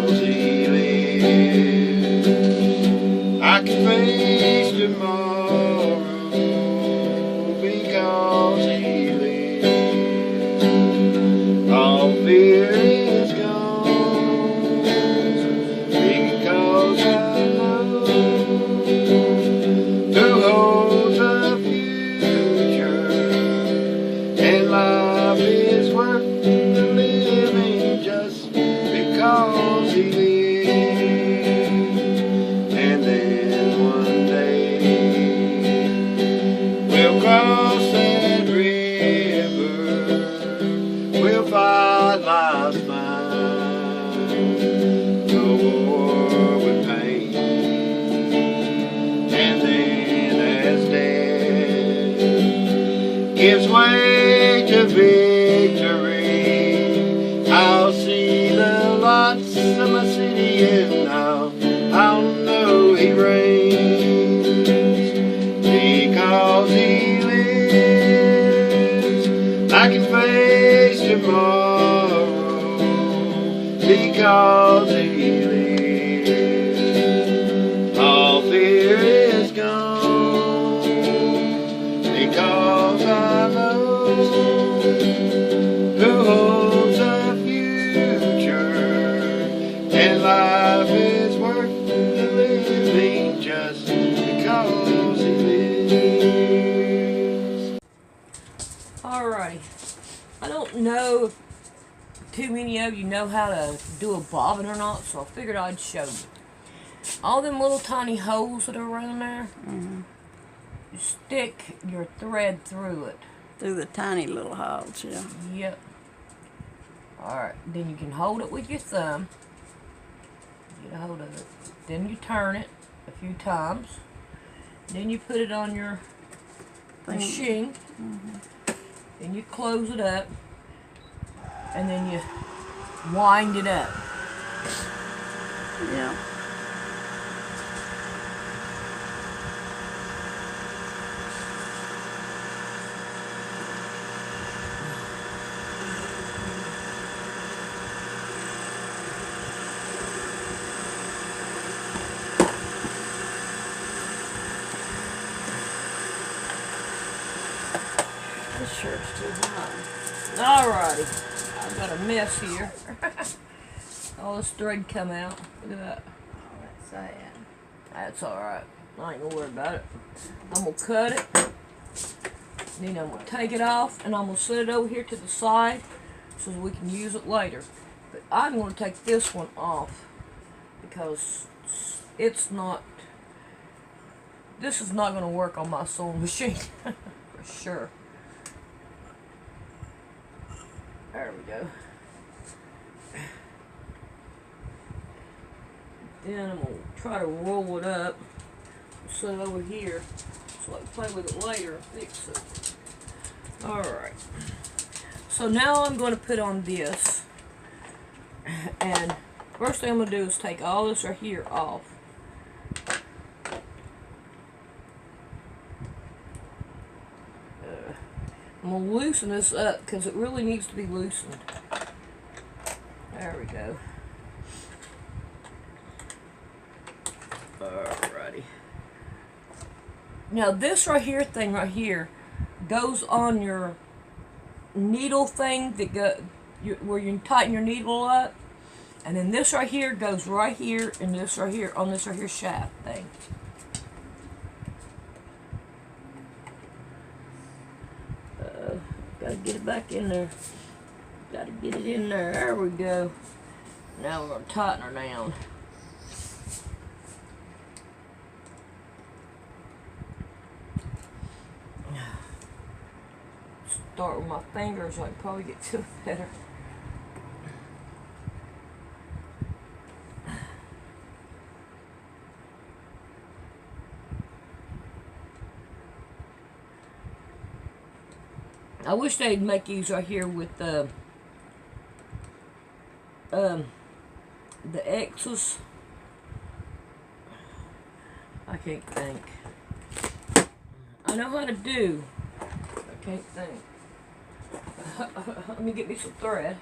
because he lives. I can face tomorrow because he lives. All fear is gone because I know who holds the future, and life is worth the living just because he lives. And then one day we'll cross that river, we'll fight life's fight, no war with pain. And then as death gives way to victory, I'll see the lights of my city, and I'll know he reigns because he lives. I can face tomorrow because he lives. All fear is gone because I know who holds the future, and life is worth the living just because he lives. Alrighty. I don't know if too many of you know how to do a bobbin or not, so I figured I'd show you. All them little tiny holes that are around there, you stick your thread through it. Through the tiny little holes, yeah. Yep. Alright, then you can hold it with your thumb. Get a hold of it. Then you turn it a few times. Then you put it on your machine. Then you close it up. And then you wind it up. Yeah. This shirt's too hot. Alrighty. I've got a mess here. All this thread come out. Look at that. Oh, that's sad. That's alright. I ain't gonna worry about it. I'm gonna cut it. Then I'm gonna take it off and I'm gonna set it over here to the side so that we can use it later. But I'm gonna take this one off because it's not, this is not gonna work on my sewing machine for sure. There we go. Then I'm going to try to roll it up, set it over here, so I can play with it later and fix it. Alright. So now I'm going to put on this. And first thing I'm going to do is take all this right here off. I'm going to loosen this up because it really needs to be loosened. There we go. Alrighty. Now this thing right here goes on your needle thing that where you can tighten your needle up, and then this right here goes right here, and this right here on this right here shaft thing. Gotta get it back in there. Gotta get it in there. There we go. Now we're gonna tighten her down. Start with my fingers, I can probably get to it better. I wish they'd make these right here with the X's. I can't think. I know how to do. I can't think. Let me get me some thread.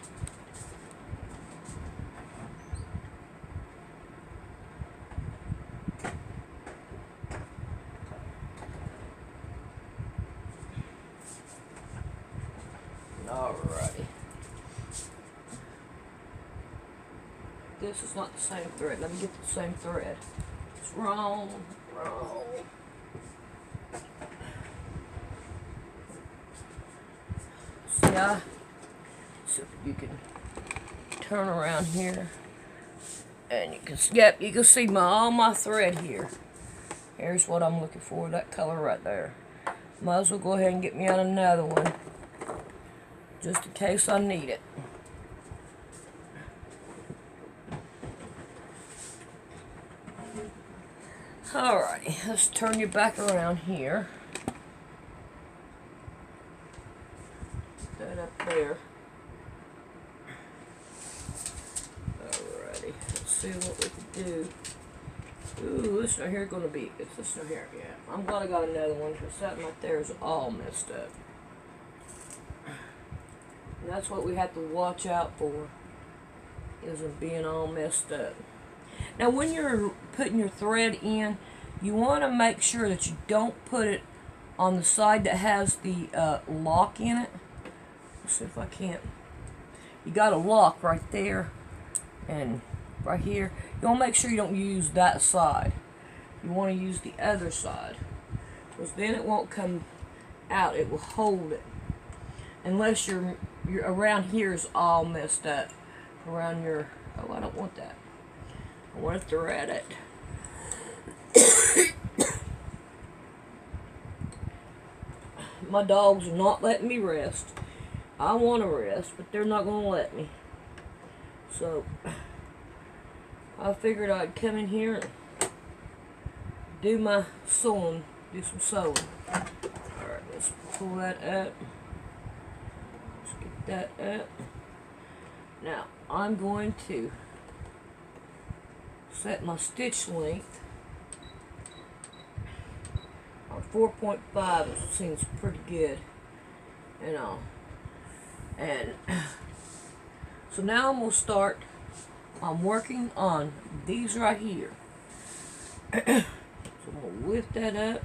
this is not the same thread. Let me get the same thread. It's wrong. See, so you can turn around here, and you can, yep, you can see all my thread here. Here's what I'm looking for, that color right there. Might as well go ahead and get me out another one, just in case I need it. Alrighty, let's turn you back around here. Put that up there. Alrighty, let's see what we can do. Ooh, this right here gonna be, it's this right here, yeah. I'm glad I got another one, because that right there is all messed up. And that's what we have to watch out for, is it being all messed up. Now when you're putting your thread in, you want to make sure that you don't put it on the side that has the lock in it. Let's see if I can't. You got a lock right there and right here. You want to make sure you don't use that side. You want to use the other side, because then it won't come out. It will hold it. Unless you're around here is all messed up. Around your, oh, I don't want that. I want to thread it. My dogs are not letting me rest. I want to rest, but they're not going to let me. So, I figured I'd come in here and do my sewing, do some sewing. Alright, let's pull that up. Let's get that up. Now, I'm going to set my stitch length on 4.5. It seems pretty good, you know. And so now I'm going to start. I'm working on these right here. So I'm going to lift that up,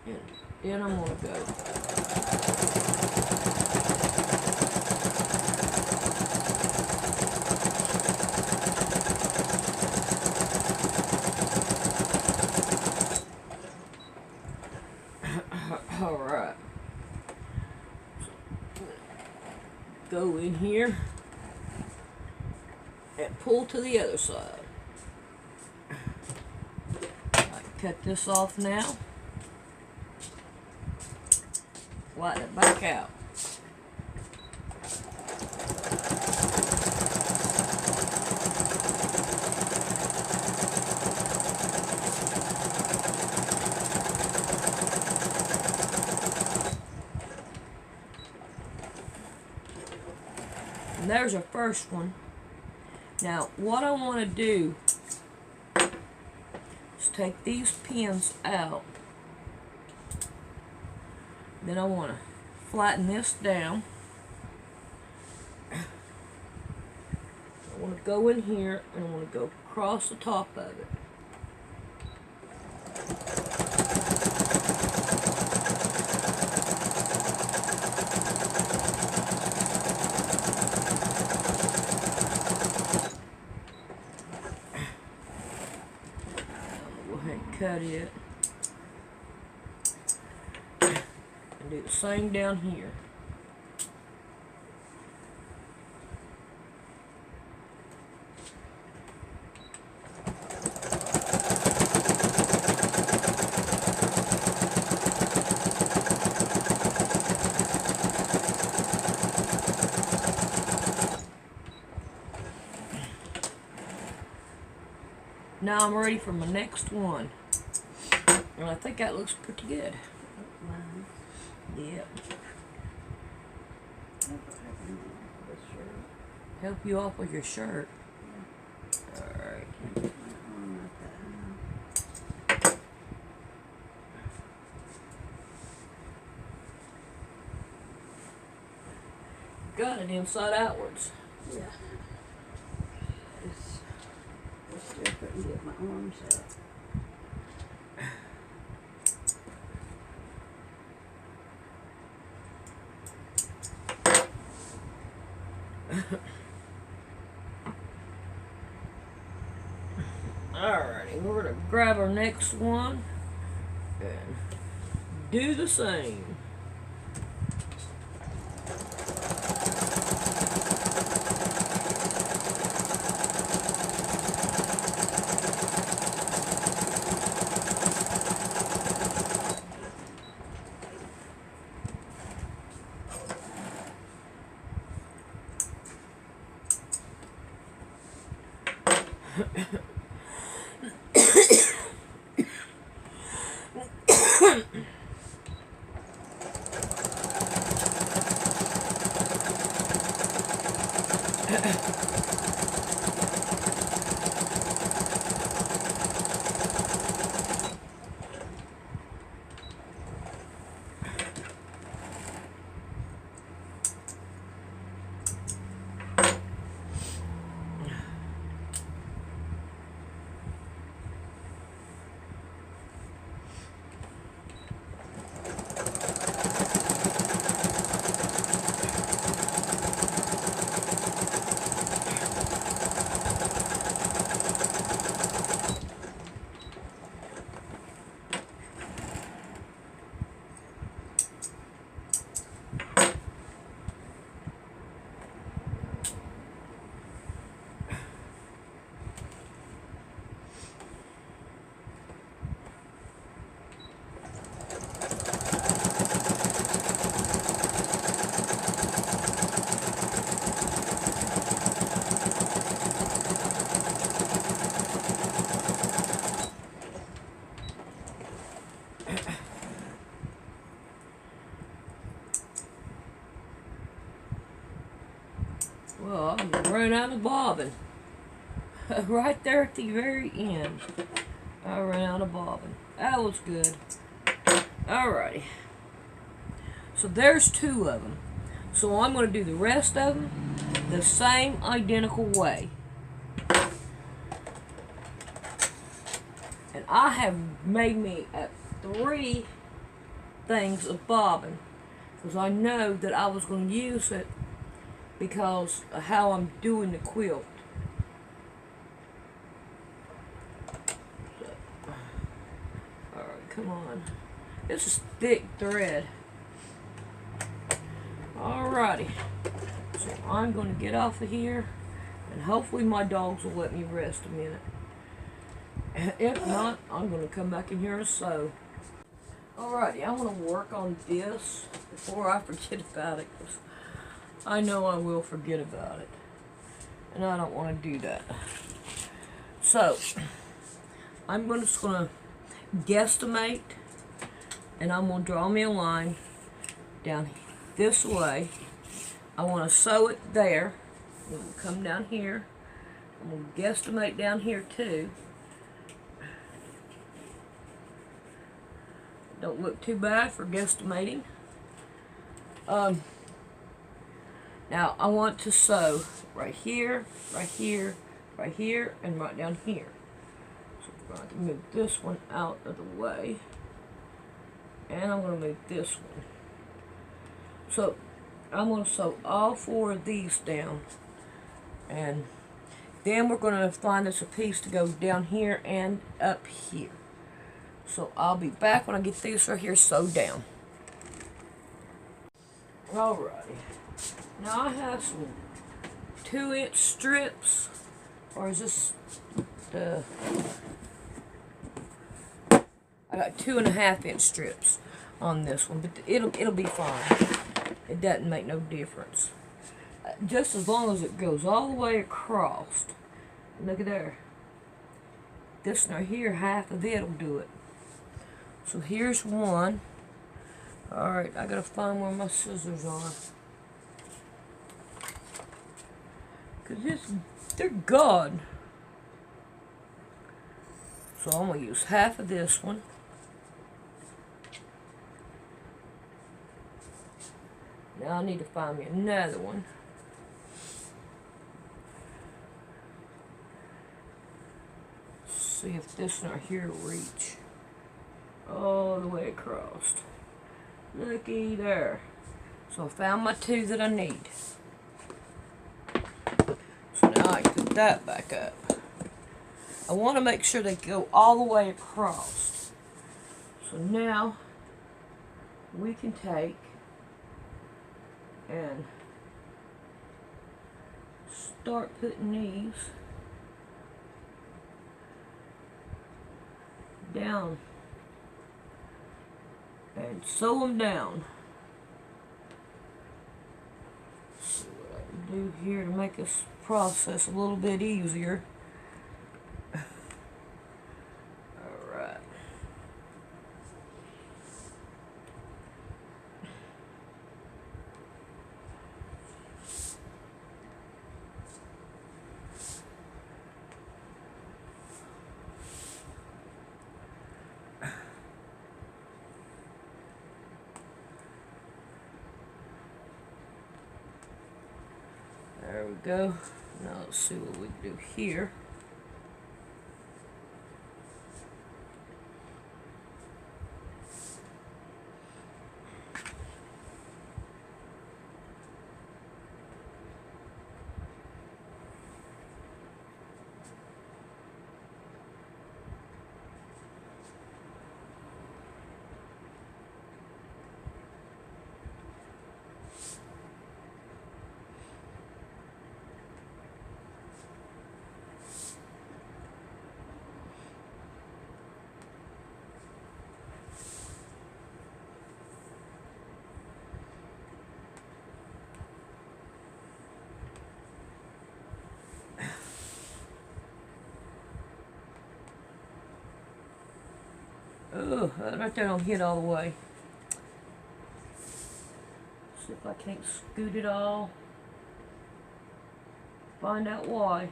and then I'm going to go. Alright. Go in here and pull to the other side. I cut this off now. Flatten it back out. And there's our first one. Now, what I want to do is take these pins out. Then I want to flatten this down. I want to go in here and I want to go across the top of it. Cut it and do the same down here. Now I'm ready for my next one. And I think that looks pretty good. Yeah. Help you off with your shirt. Alright. Got it inside outwards. Yeah. I still couldn't get my arms up. Alrighty, we're gonna grab our next one and do the same. Well, I'm running out of bobbin. Right there at the very end, I ran out of bobbin. That was good. Alrighty. So there's 2 of them. So I'm going to do the rest of them the same identical way. And I have made me 3 things of bobbin because I know that I was going to use it because of how I'm doing the quilt. Alright, come on. This is thick thread. Alrighty. So I'm going to get off of here and hopefully my dogs will let me rest a minute. If not, I'm going to come back in here and sew. Alrighty, I want to work on this before I forget about it, because I know I will forget about it. And I don't want to do that. So, I'm just going to guesstimate, and I'm going to draw me a line down this way. I want to sew it there. I'm going to come down here. I'm going to guesstimate down here too. Don't look too bad for guesstimating. Now I want to sew right here, right here, right here, and right down here. So I'm going to move this one out of the way. And I'm going to move this one. So I'm going to sew all 4 of these down. And then we're going to find us a piece to go down here and up here. So I'll be back when I get this right here sewed down. Alrighty. Now I have some 2-inch strips, or is this the? I got 2.5-inch strips on this one, but it'll be fine. It doesn't make no difference. Just as long as it goes all the way across. Look at there. This right here, half of it'll do it. So here's one. Alright, I gotta find where my scissors are. Because they're gone. So I'm gonna use half of this one. Now I need to find me another one. See if this one right here will reach all the way across. Looky there. So I found my 2 that I need. So now I can put that back up. I want to make sure they go all the way across. So now we can take and start putting these down and sew them down. See what I can do here to make this process a little bit easier. Alright. There we go. Now let's see what we can do here. Oh, that right there don't hit all the way. See if I can't scoot it all. Find out why.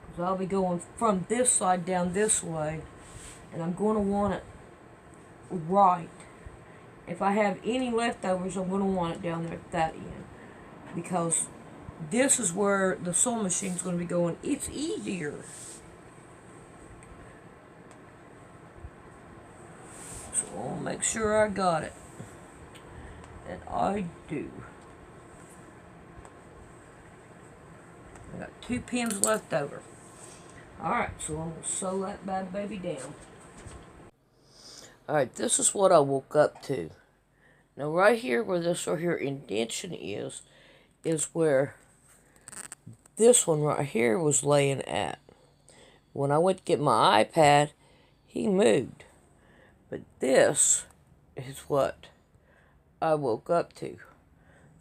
Because I'll be going from this side down this way, and I'm going to want it right. If I have any leftovers, I'm going to want it down there at that end, because this is where the sewing machine's going to be going. It's easier. So I'll make sure I got it. And I do. I got 2 pins left over. Alright, so I'm going to sew that bad baby down. Alright, this is what I woke up to. Now right here where this right here indentation is where this one right here was laying at. When I went to get my iPad, he moved. But this is what I woke up to.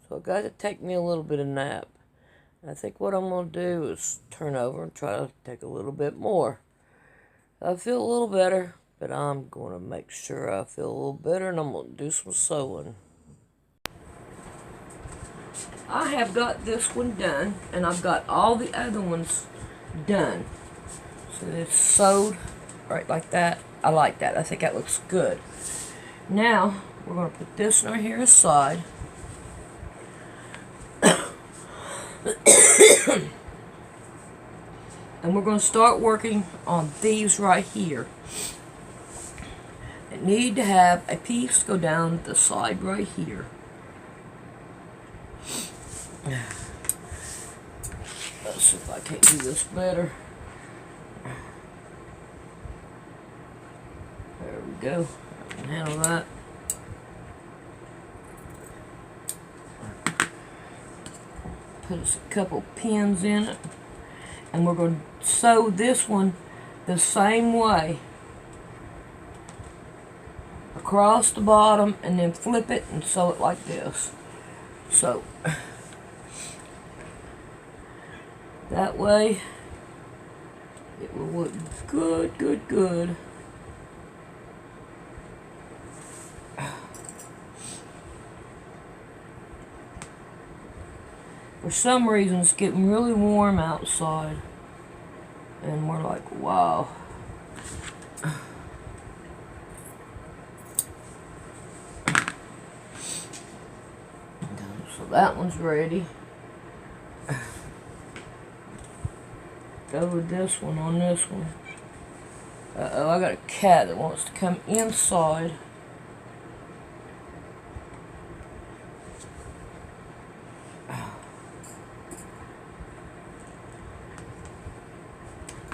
So I got to take me a little bit of nap. I think what I'm going to do is turn over and try to take a little bit more. I feel a little better, but I'm going to make sure I feel a little better, and I'm going to do some sewing. I have got this one done, and I've got all the other ones done. So it's sewed right like that. I like that. I think that looks good. Now, we're going to put this right here aside. And we're going to start working on these right here. I need to have a piece go down the side right here. Let's see if I can't do this better. There we go. I can handle that. Put us a couple pins in it. And we're going to sew this one the same way. Across the bottom, and then flip it and sew it like this. So that way it will look good, good, good. For some reason it's getting really warm outside, and we're like, wow. So that one's ready. Go with this one on this one. Uh-oh, I got a cat that wants to come inside.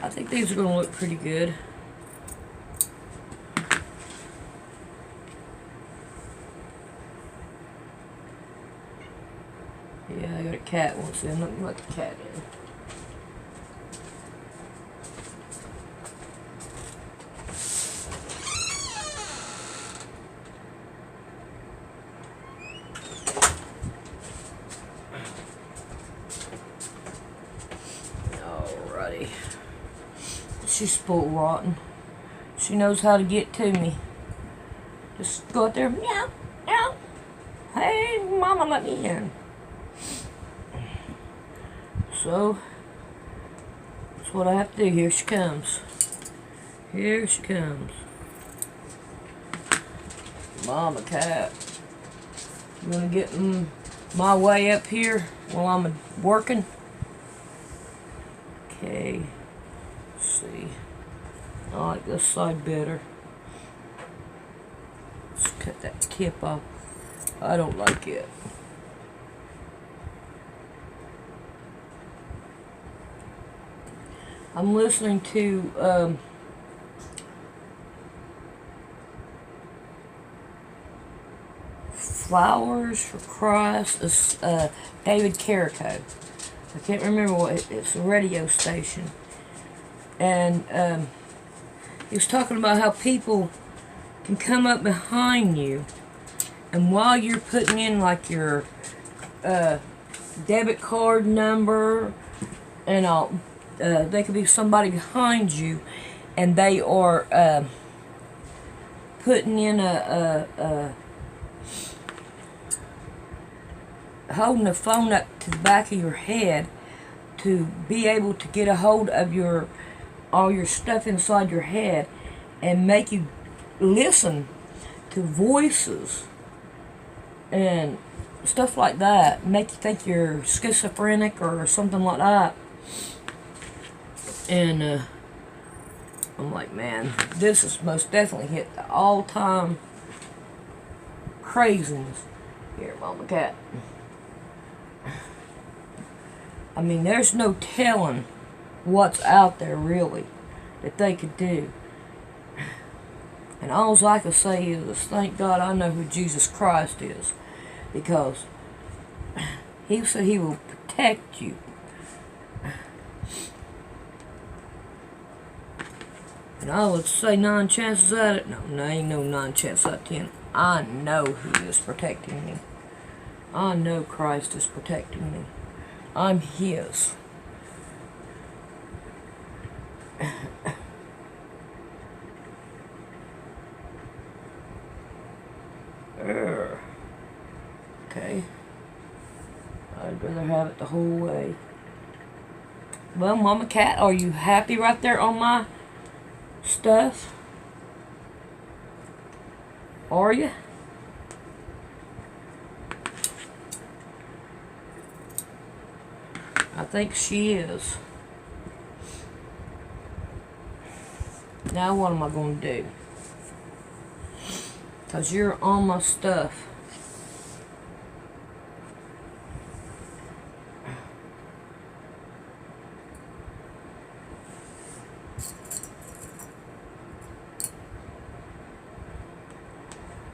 I think these are going to look pretty good. Yeah, I got a cat wants in. Let me let the cat in. Alrighty. She's spoiled rotten. She knows how to get to me. Just go out there, meow, meow. Hey, mama, let me in. So, that's what I have to do. Here she comes. Here she comes. Mama cat. You wanna get in my way up here while I'm working? Okay. Let's see. I like this side better. Let's cut that tip off. I don't like it. I'm listening to Flowers for Christ. It's David Carrico. I can't remember what it's a radio station, and he was talking about how people can come up behind you, and while you're putting in like your debit card number and all, they could be somebody behind you, and they are putting in holding the phone up to the back of your head to be able to get a hold of all your stuff inside your head and make you listen to voices and stuff like that, make you think you're schizophrenic or something like that. And I'm like, man, this is most definitely hit the all-time craziness. Here, mama cat. I mean, there's no telling what's out there, really, that they could do. And all I can say is, thank God I know who Jesus Christ is. Because He said He will protect you. And I would say 9 chances at it. No, there ain't no 9 chances out of 10. I know who is protecting me. I know Christ is protecting me. I'm His. Okay. I'd rather have it the whole way. Well, Mama Cat, are you happy right there on my stuff? Are you? I think she is. Now what am I going to do? Because you're on my stuff.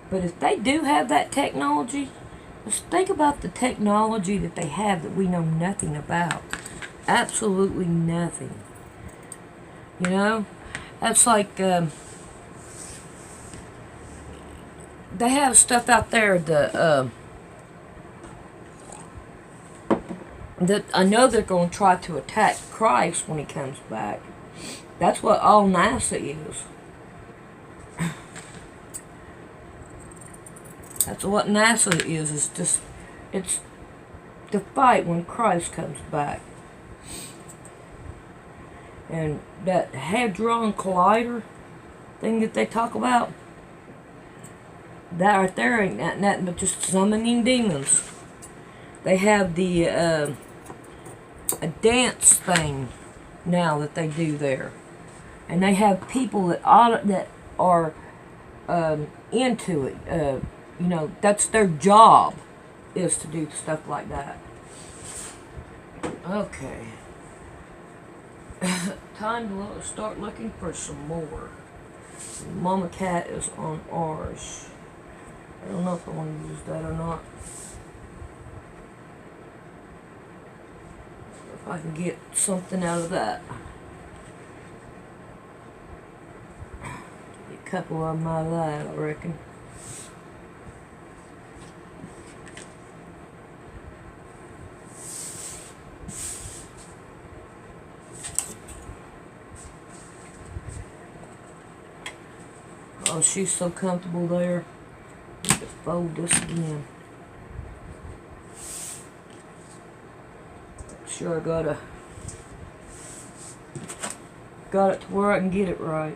But if they do have that technology, let's think about the technology that they have that we know nothing about. Absolutely nothing. You know? That's like, they have stuff out there that I know they're going to try to attack Christ when He comes back. That's what all NASA is. That's what NASA is. It's just, it's the fight when Christ comes back. And that Hadron Collider thing that they talk about, that right there ain't nothing but just summoning demons. They have the a dance thing now that they do there. and they have people that are into it. You know, that's their job, is to do stuff like that. Okay. Time to start looking for some more. Mama Cat is on ours. I don't know if I want to use that or not. If I can get something out of that. Get a couple of them out of that, I reckon. Oh, she's so comfortable there. Need to fold this again. Sure, got it to where I can get it right.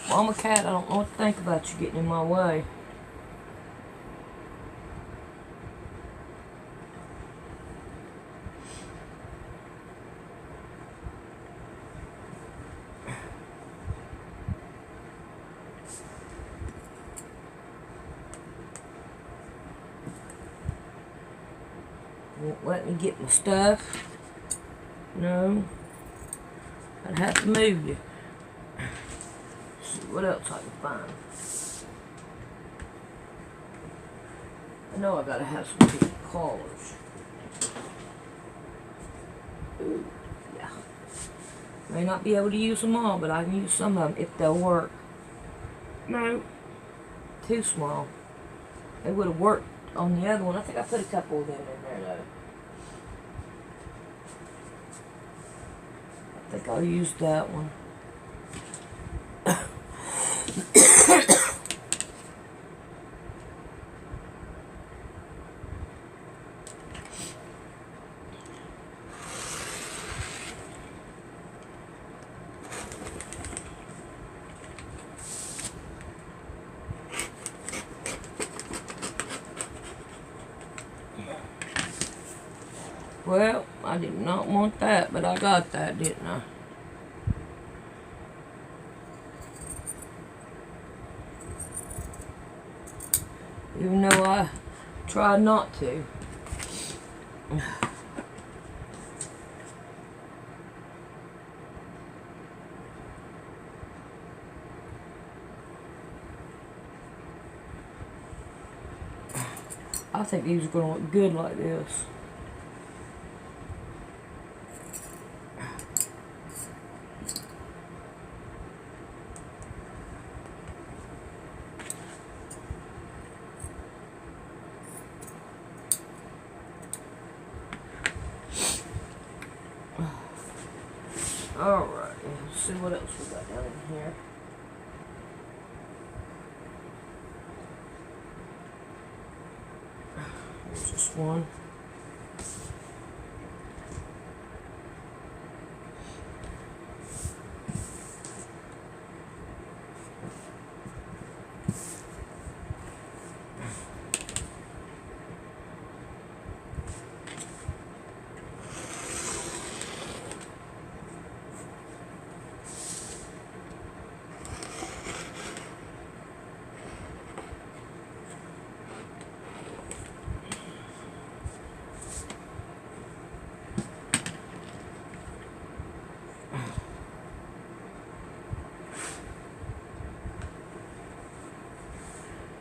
Mama Cat, I don't know what to think about you getting in my way. Won't let me get my stuff. No. I'd have to move you. See what else I can find. I know I gotta have some big collars. Ooh, yeah. May not be able to use them all, but I can use some of them if they'll work. No. Too small. They would have worked on the other one. I think I put a couple of them in there though. I think I'll use that one. Well, I did not want that, but I got that, didn't I? Even though I tried not to. I think these are going to look good like this. Alright, let's see what else we got down in here. There's this one.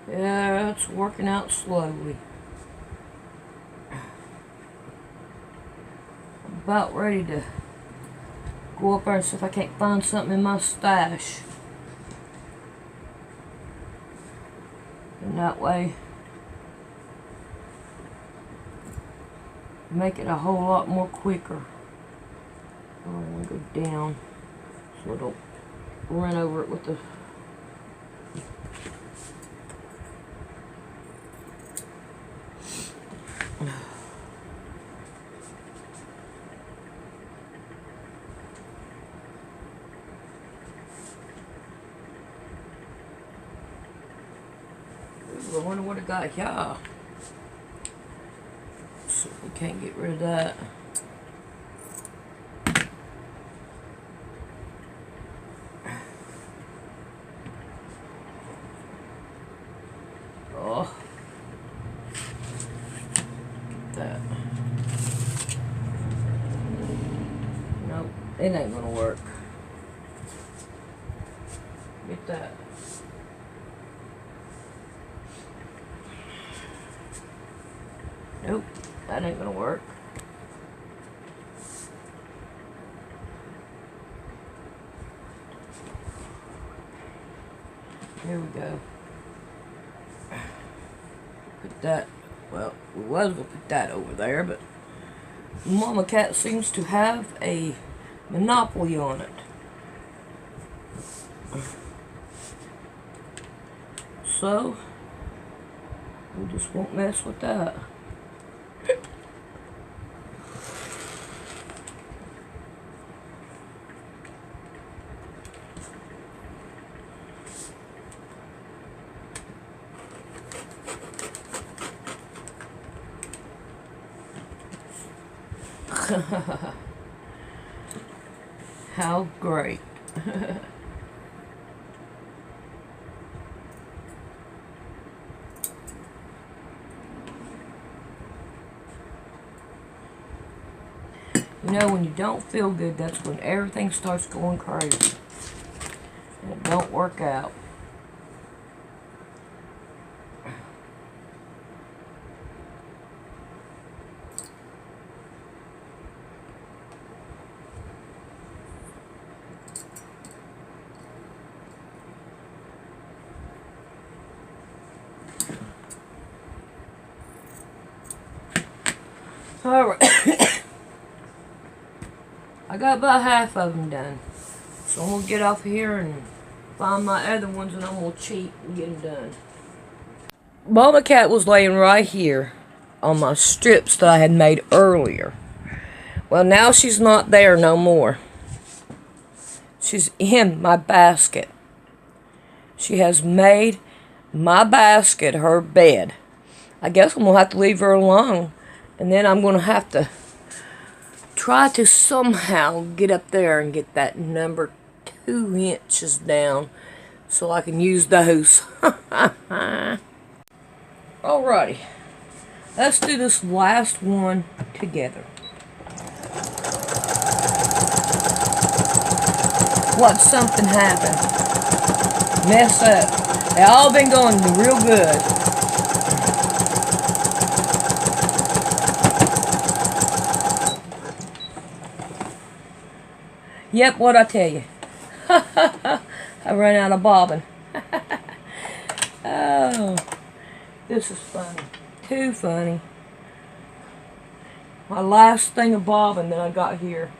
Yeah, it's working out slowly. I'm about ready to go up there and see if I can't find something in my stash. And that way, make it a whole lot more quicker. I'm going to go down so I don't run over it with the... I wonder what I got here. So we can't get rid of that. Oh. Get that. Nope, it ain't gonna work. Get that. Nope, that ain't gonna work. Here we go. Put that, well, we was gonna put that over there, but Mama Cat seems to have a monopoly on it. So, we just won't mess with that. How great. You know, when you don't feel good, that's when everything starts going crazy. And it don't work out. Alright. I got about half of them done. So I'm going to get off here and find my other ones, and I'm going to cheat and get them done. Mama Cat was laying right here on my strips that I had made earlier. Well, now she's not there no more. She's in my basket. She has made my basket her bed. I guess I'm going to have to leave her alone. And then I'm going to have to try to somehow get up there and get that number 2 inches down so I can use those. Alrighty. Let's do this last one together. What, something happened? Mess up. They all been going real good. Yep, what I tell you. I ran out of bobbin. Oh, this is funny. Too funny. My last thing of bobbin that I got here.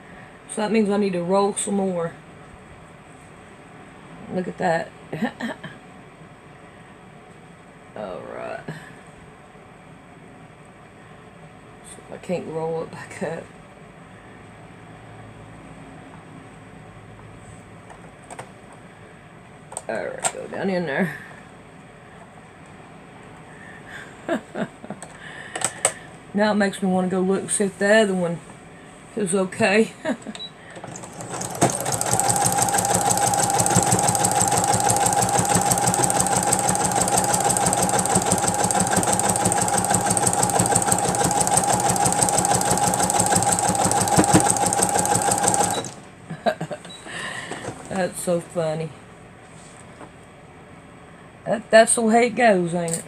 So that means I need to roll some more. Look at that. Alright. So I can't roll it back up. Alright, go down in there. Now it makes me want to go look and see if the other one is okay. That's so funny. That's the way it goes, ain't it?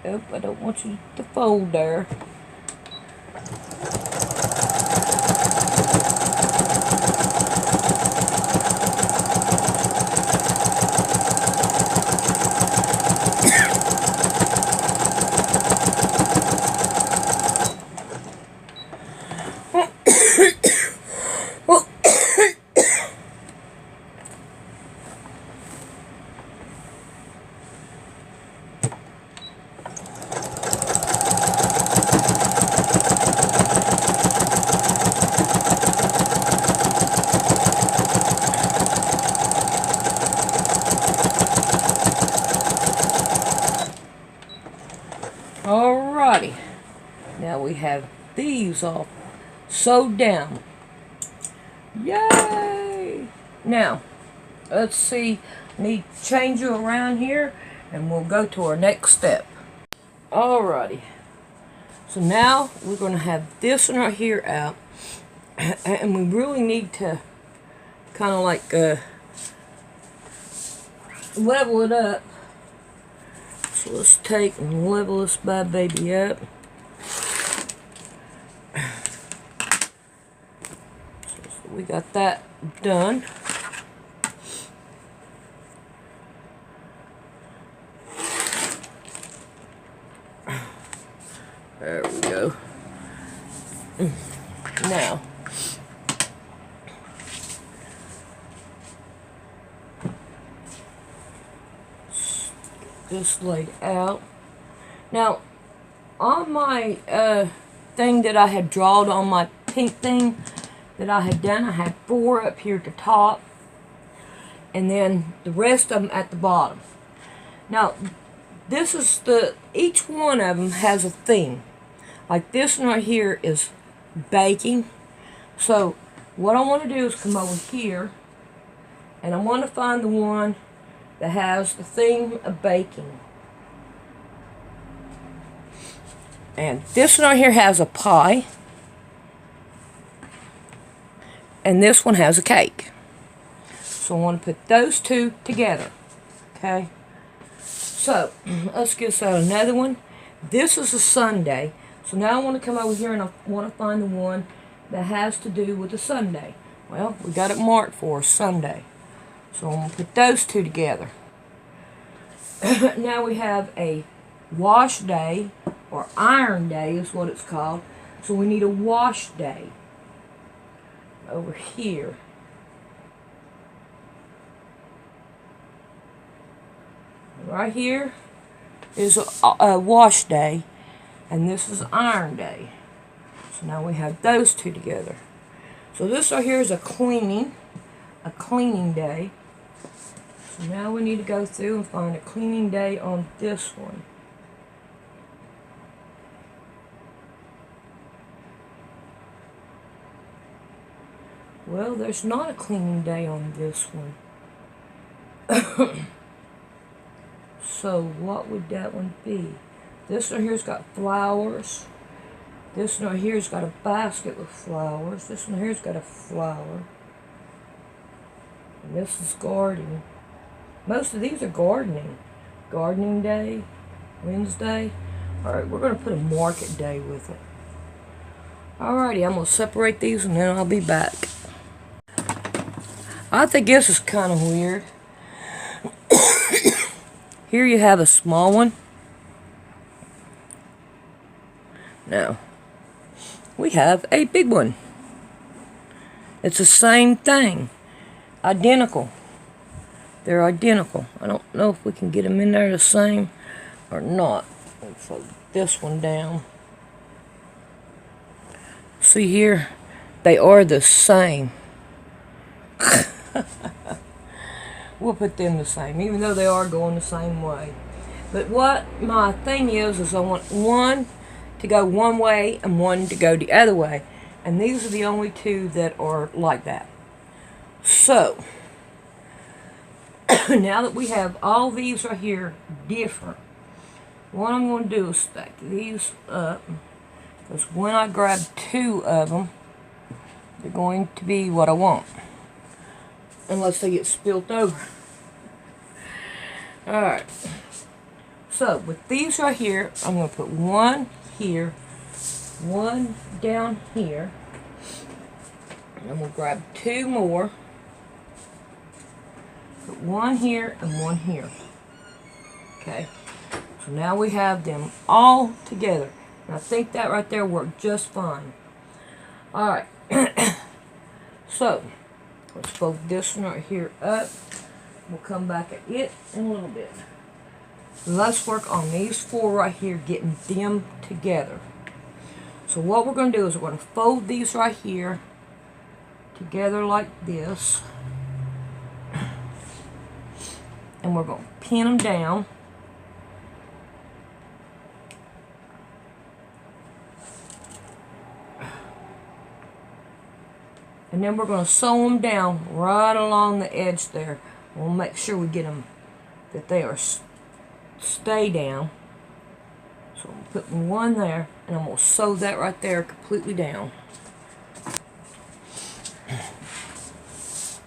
Yep, I don't want you to fold there. have these all sewed down. Yay! Now, let's see. Need to change you around here, and we'll go to our next step. Alrighty. So now we're going to have this one right here out, and we really need to kind of like level it up. So let's take and level this bad baby up. So we got that done. There we go. Now, this laid out. Now, on my thing that I had drawn on my pink thing that I had done, I had 4 up here at the top, and then the rest of them at the bottom. Now, this is each one of them has a theme. Like this one right here is baking. So what I want to do is come over here, and I want to find the one that has the theme of baking. And this one right here has a pie, and this one has a cake. So I want to put those two together. Okay. So let's get out another one. This is a sundae. So now I want to come over here and I want to find the one that has to do with the sundae. Well, we got it marked for Sunday. So I'm going to put those two together. Now we have a wash day, or iron day is what it's called. So we need a wash day over here. Right here is a wash day, and this is iron day. So now we have those two together. So this right here is a cleaning day. So now we need to go through and find a cleaning day on this one. Well, there's not a cleaning day on this one. So what would that one be? This one here's got flowers. This one here's got a basket with flowers. This one here's got a flower. And this is gardening. Most of these are gardening. Gardening day, Wednesday. Alright, we're going to put a market day with it. Alrighty, I'm going to separate these and then I'll be back. I think this is kind of weird. Here you have a small one. Now, we have a big one. It's the same thing. Identical. They're identical. I don't know if we can get them in there the same or not. Let's put this one down. See here, they are the same. We'll put them the same, even though they are going the same way. But what my thing is I want one to go one way and one to go the other way. And these are the only two that are like that. So, now that we have all these right here different, what I'm going to do is stack these up. Because when I grab 2 of them, they're going to be what I want. Unless they get spilt over. Alright. So, with these right here, I'm going to put one here, one down here. And I'm going to grab 2 more. Put one here and one here. Okay. So now we have them all together. And I think that right there worked just fine. Alright. So, let's fold this one right here up. We'll come back at it in a little bit. Let's work on these 4 right here, getting them together. So what we're going to do is we're going to fold these right here together like this. And we're going to pin them down. And then we're going to sew them down right along the edge there. We'll make sure we get them, that they are stay down. So I'm putting one there, and I'm going to sew that right there completely down.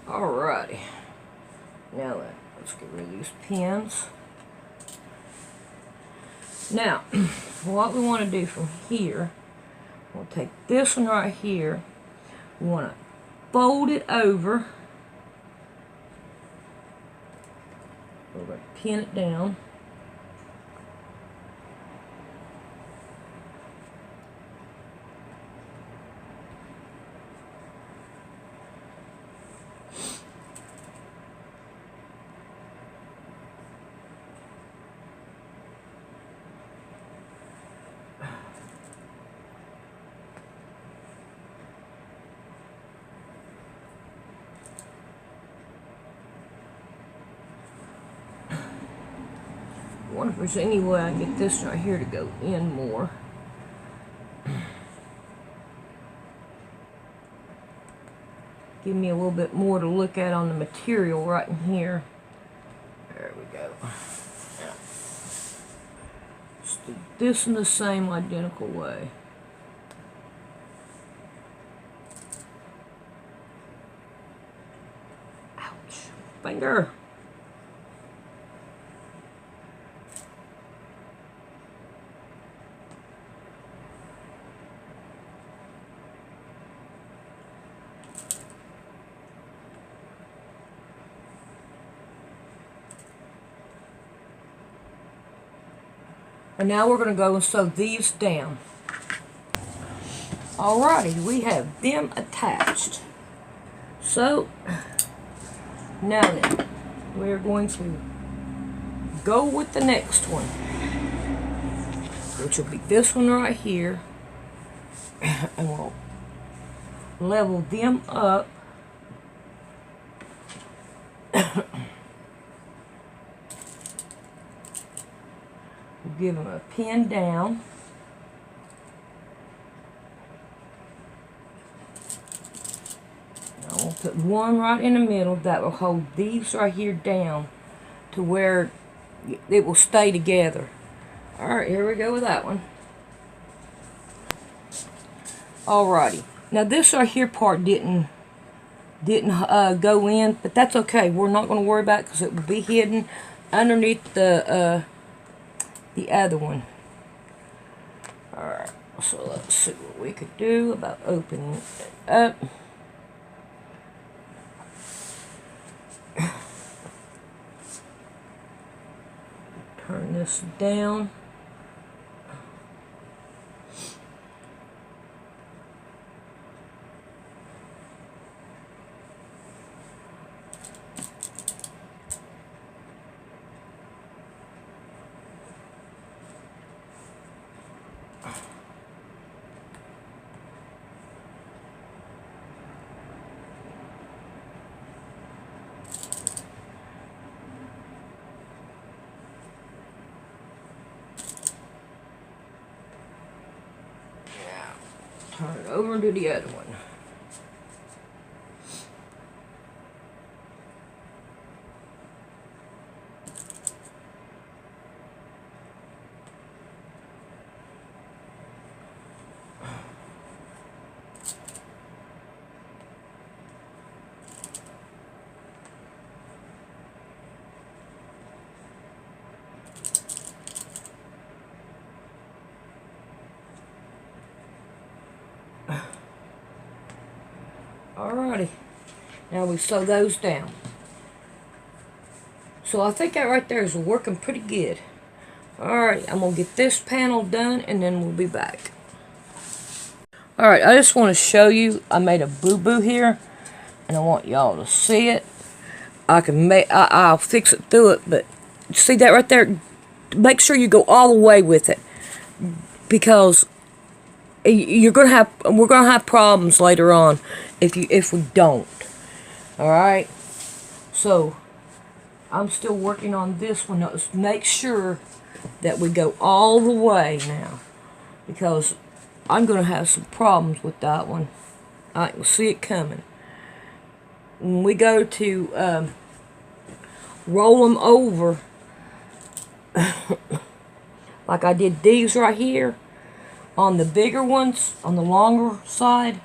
Alrighty. Now then, let's get rid of these pins. Now, what we want to do from here, we'll take this one right here. We want to fold it over. We're going to pin it down. I wonder if there's any way I can get this right here to go in more. Give me a little bit more to look at on the material right in here. There we go. Now, let's do this in the same identical way. Ouch. Finger. And now we're going to go and sew these down. Alrighty, we have them attached. So, now then, we're going to go with the next one, which will be this one right here. And we'll level them up. Give them a pin down. Now we'll put one right in the middle that will hold these right here down to where it will stay together. Alright, here we go with that one. Alrighty. Now this right here part didn't go in, but that's okay. We're not going to worry about it because it will be hidden underneath the other one. Alright, so let's see what we could do about opening it up. Turn this down. Turn it over to the other one. Alrighty, now we sew those down. So I think that right there is working pretty good. Alright, I'm going to get this panel done and then we'll be back. Alright, I just want to show you, I made a boo-boo here and I want y'all to see it. I'll fix it through it, but see that right there? Make sure you go all the way with it, because we're gonna have problems later on if we don't. All right. So I'm still working on this one. Let's make sure that we go all the way now, because I'm gonna have some problems with that one. I can see it coming. when we go to roll them over, like I did these right here, on the bigger ones, on the longer side,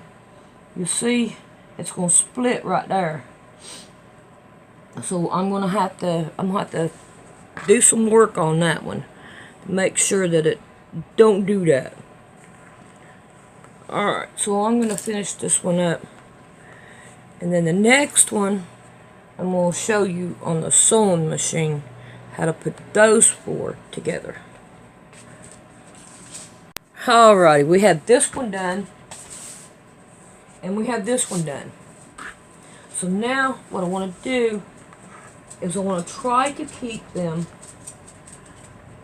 you see, it's going to split right there. So I'm going to have to do some work on that one to make sure that it don't do that. Alright, so I'm going to finish this one up. And then the next one, I'm going to show you on the sewing machine how to put those four together. Alrighty, we have this one done. And we have this one done. So now what I want to do is I want to try to keep them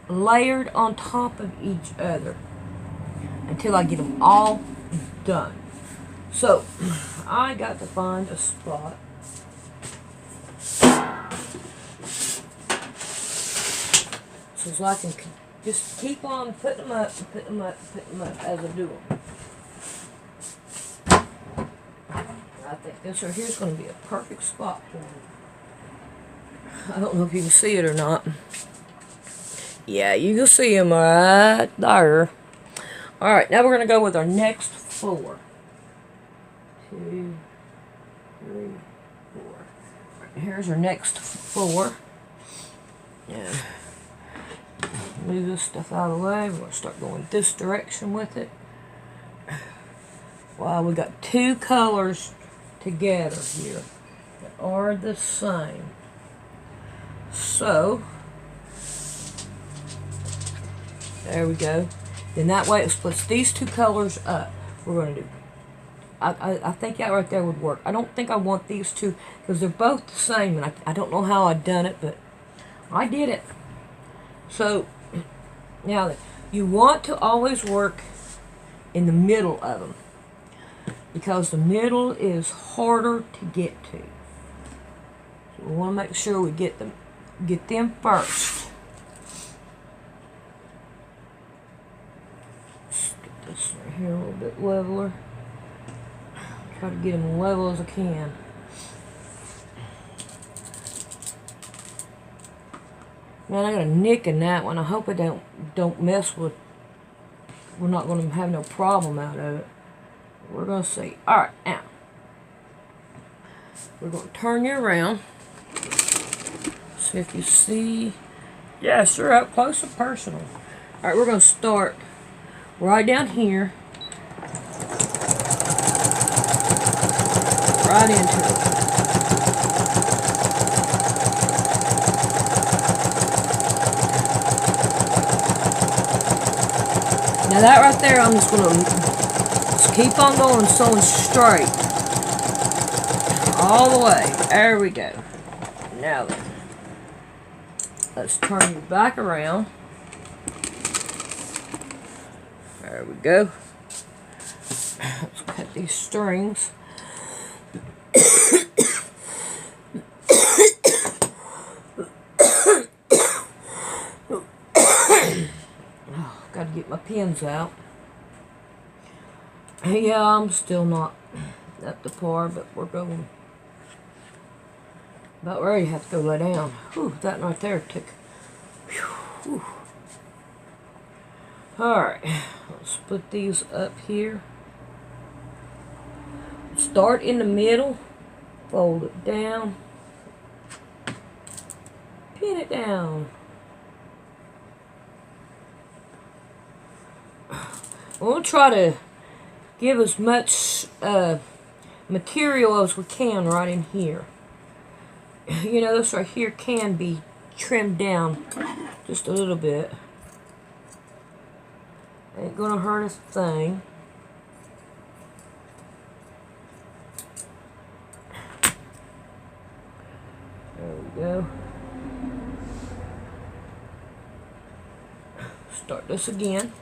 layered on top of each other until I get them all done. So I got to find a spot. So I can just keep on putting them up and putting them up and putting them up as I do them. I think this right here is going to be a perfect spot for them. I don't know if you can see it or not. Yeah, you can see them right there. Alright, now we're going to go with our next four. 2, 3, 4. Right, here's our next four. Yeah. Move this stuff out of the way. We're going to start going this direction with it. Wow, we got two colors together here that are the same. So, there we go. Then that way it splits these two colors up. We're going to do. I think that right there would work. I don't think I want these two because they're both the same, and I don't know how I done it, but I did it. So now you want to always work in the middle of them because the middle is harder to get to. So we want to make sure we get them first. Let's get this right here a little bit leveler. Try to get them level as I can. Man, I got a nick in that one. I hope it don't mess with. We're not going to have no problem out of it. We're going to see. All right, now we're going to turn you around. See if you see. Yes, you're up close and personal. All right, we're going to start right down here. Right into it. Now that right there, I'm just going to just keep on going, sewing straight. All the way. There we go. Now then, let's turn you back around. There we go. Let's cut these strings. Gotta get my pins out. Yeah, I'm still not up to par, but we're going about ready to have to go lay down. Whew, that right there took. Whew. Alright, let's put these up here. Start in the middle, fold it down, pin it down. We'll try to give as much material as we can right in here. You know, this right here can be trimmed down just a little bit. Ain't gonna hurt a thing. There we go. Start this again.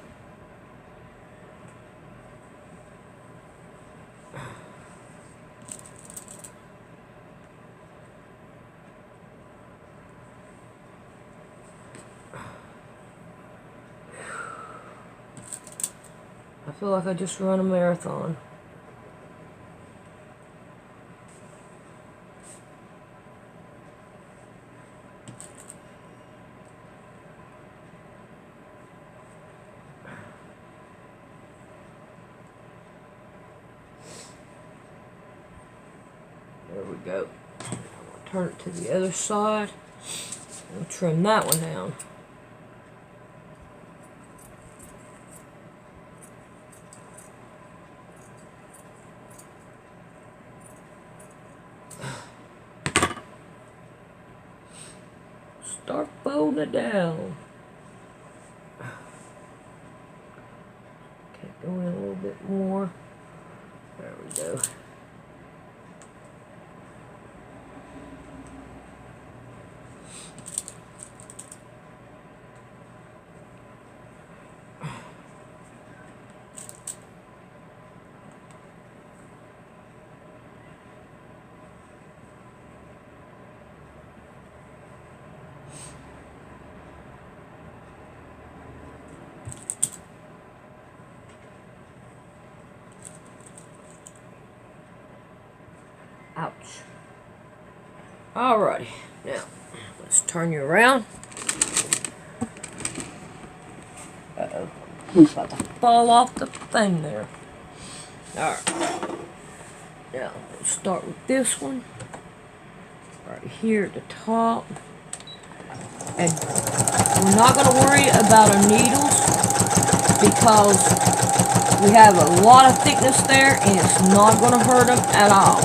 I feel like I just run a marathon. There we go. Turn it to the other side and trim that one down. Start folding it down. Okay, go in a little bit more. There we go. Ouch. Alrighty, now let's turn you around. Uh-oh, about to fall off the thing there. Alright, now let's start with this one. Right here at the top. And we're not going to worry about our needles because we have a lot of thickness there and it's not going to hurt them at all.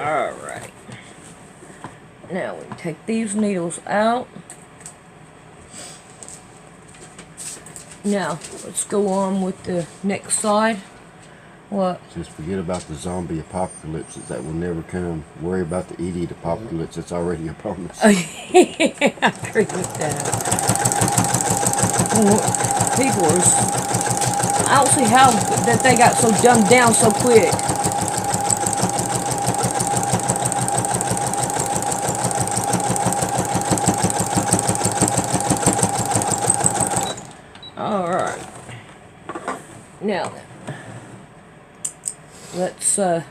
Alright. Now we can take these needles out. Now, let's go on with the next side. What? Just forget about the zombie apocalypse that will never come. Worry about the idiot apocalypse that's already upon us. I agree with that. People are... I don't see how that they got so dumbed down so quick. Alright. Now then. Let's turn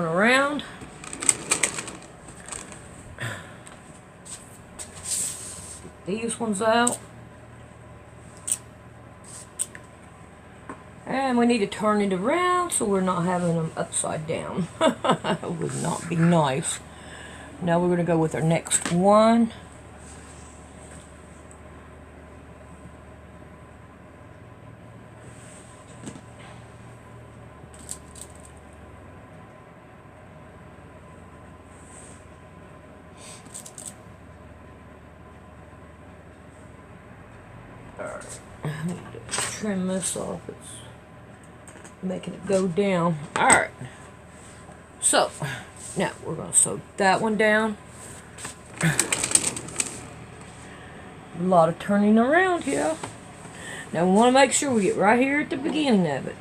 around. Get these ones out. And we need to turn it around so we're not having them upside down. That would not be nice. Now we're going to go with our next one. Alright, I need to trim this off. It's making it go down. Alright. So, now we're going to sew that one down. A lot of turning around here. Now we want to make sure we get right here at the beginning of it.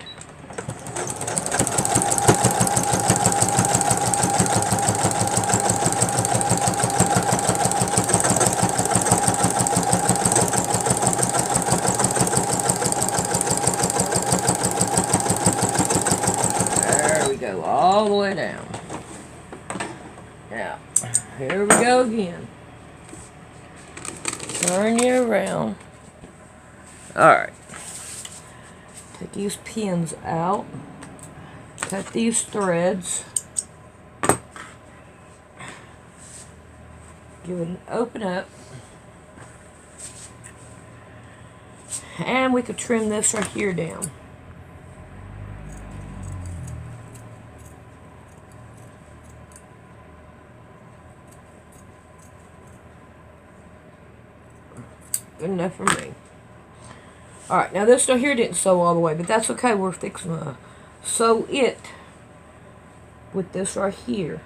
All the way down. Now, here we go again. Turn you around. Alright. Take these pins out. Cut these threads. Give it an open up. And we could trim this right here down. Good enough for me. Alright, now this right here didn't sew all the way, but that's okay. We're fixing to sew it with this right here.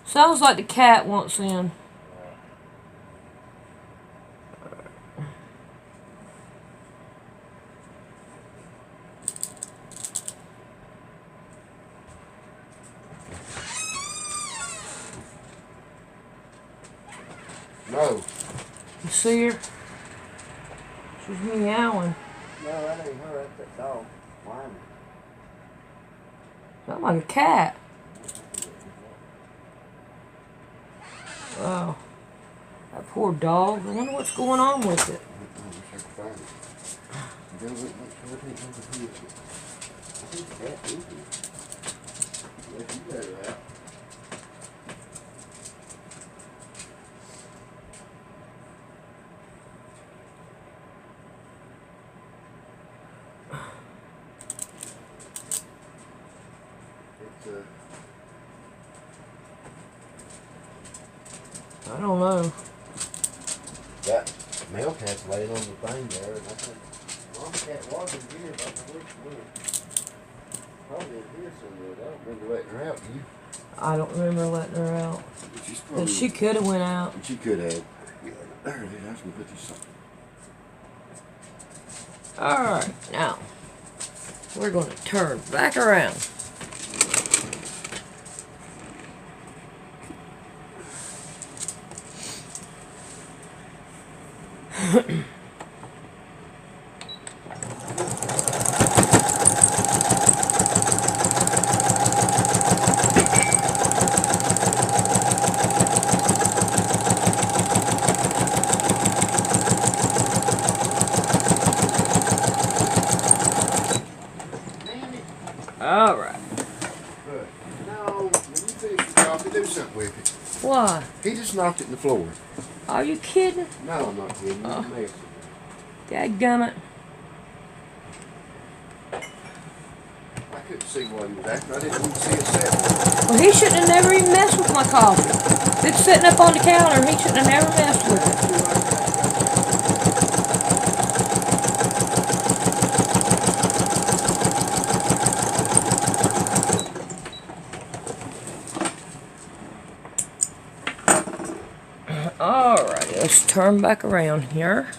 Sounds like the cat wants in. No. You see her? She's meowing. No, that ain't her. That's that dog. Whining. Sounds like a cat. Wow. That poor dog. I wonder what's going on with it. I don't know. That male cat's laying on the thing there, and I think mom cat was in here, but I don't know where she went. Probably in here somewhere. I don't remember letting her out. Do you? I don't remember letting her out. She's But probably, she could have went out. she could have. There it is. I was gonna put this on. Alright, now we're going to turn back around. Alright. Good. Now, when you finish your coffee, do something with it. Why? He just knocked it in the floor. Are you kidding? No, I'm not kidding. Oh. You're messing. Dadgummit. I couldn't see what he was after. I didn't even see it set. Well, he shouldn't have never even messed with my coffee. It's sitting up on the counter. He shouldn't have never messed with it. Alright, let's turn back around here.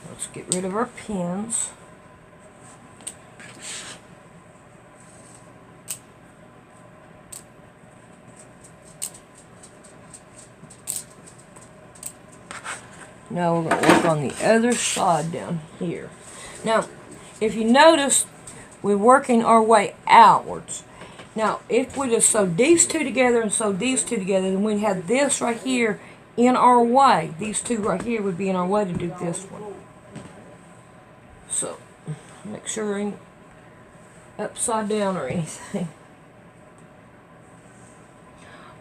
Let's get rid of our pins. Now we're going to work on the other side down here. Now, if you notice, we're working our way outwards. Now, if we just sew these two together and sew these two together, then we'd have this right here in our way. These two right here would be in our way to do this one. So, make sure it ain't upside down or anything.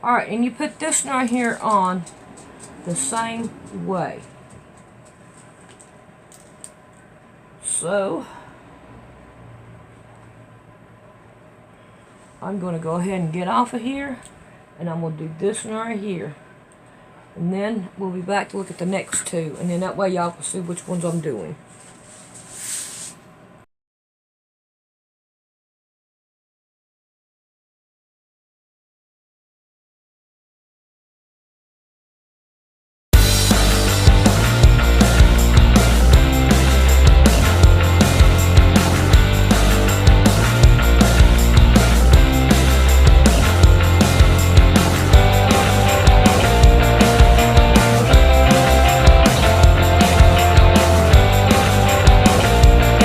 Alright, and you put this right here on the same way. So, I'm going to go ahead and get off of here, and I'm going to do this one right here. And then we'll be back to look at the next two, and then that way y'all can see which ones I'm doing.